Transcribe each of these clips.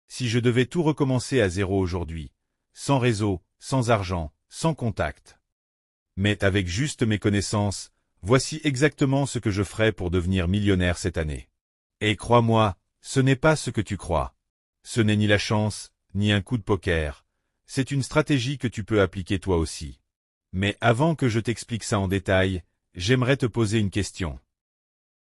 Si je devais tout recommencer à zéro aujourd'hui, sans réseau, sans argent, sans contact, mais avec juste mes connaissances, voici exactement ce que je ferais pour devenir millionnaire cette année. Et crois-moi, ce n'est pas ce que tu crois. Ce n'est ni la chance, ni un coup de poker. C'est une stratégie que tu peux appliquer toi aussi. Mais avant que je t'explique ça en détail, j'aimerais te poser une question.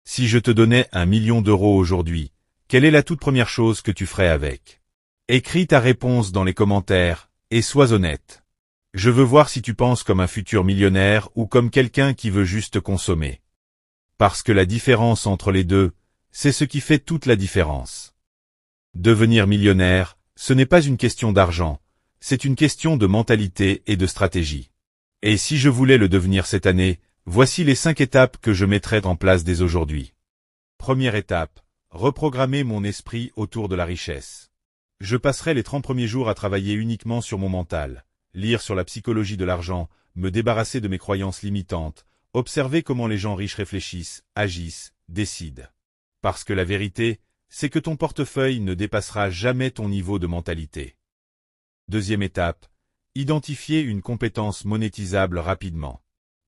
Si je te donnais 1 million d'euros aujourd'hui, quelle est la toute première chose que tu ferais avec? Écris ta réponse dans les commentaires, et sois honnête. Je veux voir si tu penses comme un futur millionnaire ou comme quelqu'un qui veut juste consommer. Parce que la différence entre les deux, c'est ce qui fait toute la différence. Devenir millionnaire, ce n'est pas une question d'argent, c'est une question de mentalité et de stratégie. Et si je voulais le devenir cette année, voici les 5 étapes que je mettrais en place dès aujourd'hui. Première étape, reprogrammer mon esprit autour de la richesse. Je passerai les 30 premiers jours à travailler uniquement sur mon mental, lire sur la psychologie de l'argent, me débarrasser de mes croyances limitantes, observer comment les gens riches réfléchissent, agissent, décident. Parce que la vérité, c'est que ton portefeuille ne dépassera jamais ton niveau de mentalité. Deuxième étape, identifier une compétence monétisable rapidement.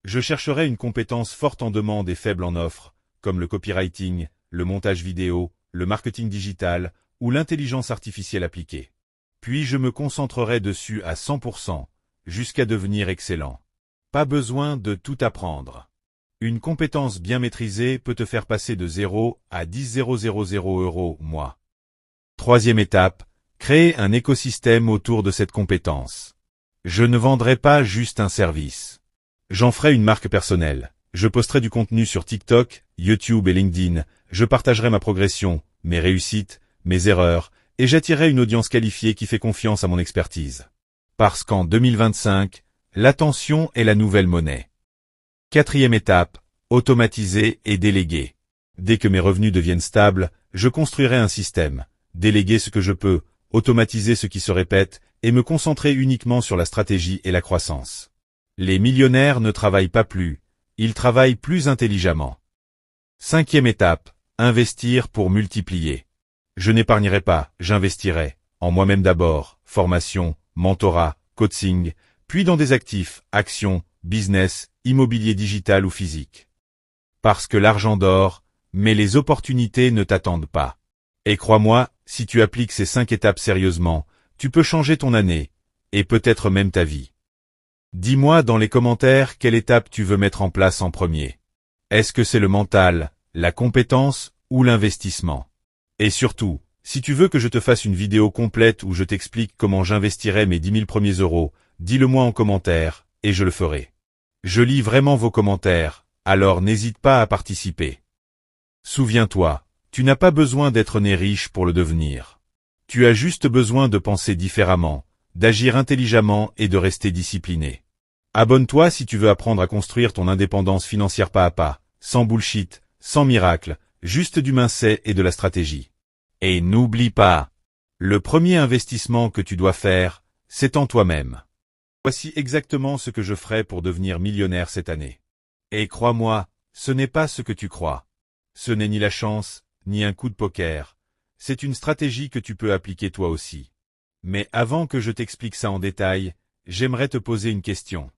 Je chercherai une compétence forte en demande et faible en offre, comme le copywriting, le montage vidéo, le marketing digital ou l'intelligence artificielle appliquée. Puis je me concentrerai dessus à 100%, jusqu'à devenir excellent. Pas besoin de tout apprendre. Une compétence bien maîtrisée peut te faire passer de 0 à 10 000 € mois. Troisième étape, créer un écosystème autour de cette compétence. Je ne vendrai pas juste un service. J'en ferai une marque personnelle. Je posterai du contenu sur TikTok, YouTube et LinkedIn. Je partagerai ma progression, mes réussites, mes erreurs, et j'attirerai une audience qualifiée qui fait confiance à mon expertise. Parce qu'en 2025, l'attention est la nouvelle monnaie. Quatrième étape, automatiser et déléguer. Dès que mes revenus deviennent stables, je construirai un système, déléguer ce que je peux, automatiser ce qui se répète et me concentrer uniquement sur la stratégie et la croissance. Les millionnaires ne travaillent pas plus, ils travaillent plus intelligemment. Cinquième étape, investir pour multiplier. Je n'épargnerai pas, j'investirai, en moi-même d'abord, formation, mentorat, coaching, puis dans des actifs, actions, business, immobilier digital ou physique. Parce que l'argent dort, mais les opportunités ne t'attendent pas. Et crois-moi, si tu appliques ces 5 étapes sérieusement, tu peux changer ton année, et peut-être même ta vie. Dis-moi dans les commentaires quelle étape tu veux mettre en place en premier. Est-ce que c'est le mental, la compétence ou l'investissement? Et surtout, si tu veux que je te fasse une vidéo complète où je t'explique comment j'investirai mes 10 000 premiers euros, dis-le-moi en commentaire, et je le ferai. Je lis vraiment vos commentaires, alors n'hésite pas à participer. Souviens-toi, tu n'as pas besoin d'être né riche pour le devenir. Tu as juste besoin de penser différemment, d'agir intelligemment et de rester discipliné. Abonne-toi si tu veux apprendre à construire ton indépendance financière pas à pas, sans bullshit, sans miracle, juste du mindset et de la stratégie. Et n'oublie pas, le premier investissement que tu dois faire, c'est en toi-même. Voici exactement ce que je ferai pour devenir millionnaire cette année. Et crois-moi, ce n'est pas ce que tu crois. Ce n'est ni la chance, ni un coup de poker. C'est une stratégie que tu peux appliquer toi aussi. Mais avant que je t'explique ça en détail, j'aimerais te poser une question.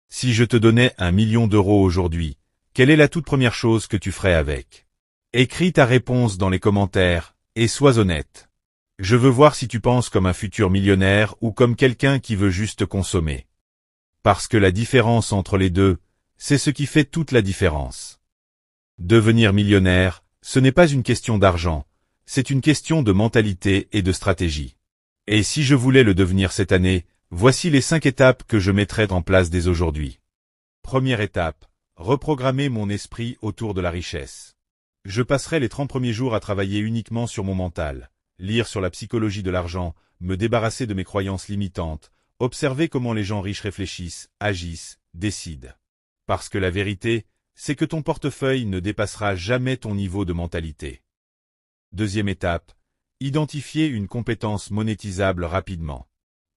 Si je te donnais 1 million d'euros aujourd'hui, quelle est la toute première chose que tu ferais avec? Écris ta réponse dans les commentaires, et sois honnête. Je veux voir si tu penses comme un futur millionnaire ou comme quelqu'un qui veut juste consommer. Parce que la différence entre les deux, c'est ce qui fait toute la différence. Devenir millionnaire, ce n'est pas une question d'argent, c'est une question de mentalité et de stratégie. Et si je voulais le devenir cette année, voici les 5 étapes que je mettrais en place dès aujourd'hui. Première étape, reprogrammer mon esprit autour de la richesse. Je passerai les 30 premiers jours à travailler uniquement sur mon mental, lire sur la psychologie de l'argent, me débarrasser de mes croyances limitantes, observer comment les gens riches réfléchissent, agissent, décident. Parce que la vérité, c'est que ton portefeuille ne dépassera jamais ton niveau de mentalité. Deuxième étape, identifier une compétence monétisable rapidement.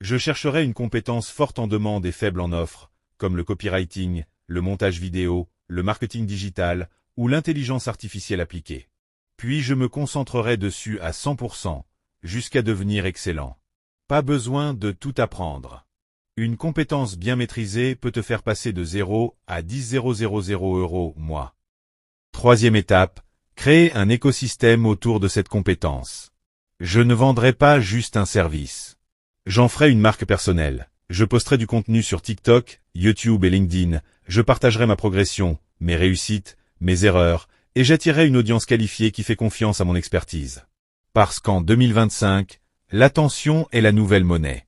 Je chercherai une compétence forte en demande et faible en offre, comme le copywriting, le montage vidéo, le marketing digital ou l'intelligence artificielle appliquée. Puis je me concentrerai dessus à 100%, jusqu'à devenir excellent. Pas besoin de tout apprendre. Une compétence bien maîtrisée peut te faire passer de 0 à 10 000 € mois. Troisième étape, créer un écosystème autour de cette compétence. Je ne vendrai pas juste un service. J'en ferai une marque personnelle. Je posterai du contenu sur TikTok, YouTube et LinkedIn. Je partagerai ma progression, mes réussites, mes erreurs, et j'attirerai une audience qualifiée qui fait confiance à mon expertise. Parce qu'en 2025, l'attention est la nouvelle monnaie.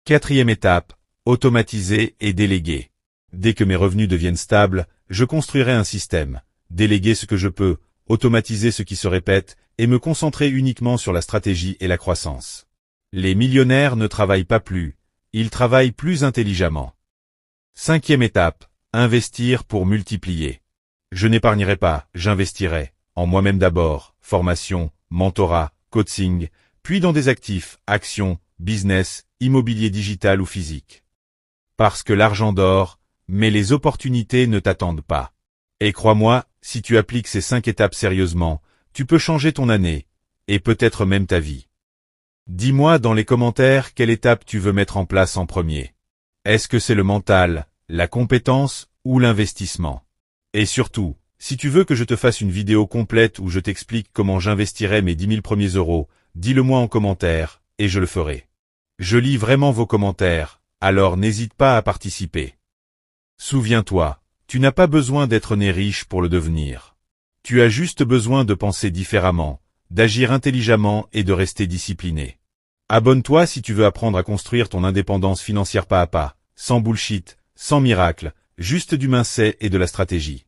Quatrième étape, automatiser et déléguer. Dès que mes revenus deviennent stables, je construirai un système, déléguer ce que je peux, automatiser ce qui se répète et me concentrer uniquement sur la stratégie et la croissance. Les millionnaires ne travaillent pas plus, ils travaillent plus intelligemment. Cinquième étape, investir pour multiplier. Je n'épargnerai pas, j'investirai, en moi-même d'abord, formation, mentorat, coaching, puis dans des actifs, actions, business, immobilier digital ou physique. Parce que l'argent dort, mais les opportunités ne t'attendent pas. Et crois-moi, si tu appliques ces 5 étapes sérieusement, tu peux changer ton année, et peut-être même ta vie. Dis-moi dans les commentaires quelle étape tu veux mettre en place en premier. Est-ce que c'est le mental, la compétence ou l'investissement? Et surtout, si tu veux que je te fasse une vidéo complète où je t'explique comment j'investirai mes 10 000 premiers euros, dis-le-moi en commentaire, et je le ferai. Je lis vraiment vos commentaires, alors n'hésite pas à participer. Souviens-toi, tu n'as pas besoin d'être né riche pour le devenir. Tu as juste besoin de penser différemment, d'agir intelligemment et de rester discipliné. Abonne-toi si tu veux apprendre à construire ton indépendance financière pas à pas, sans bullshit, sans miracle, juste du mindset et de la stratégie.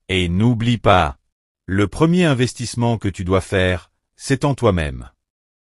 Et n'oublie pas, le premier investissement que tu dois faire, c'est en toi-même.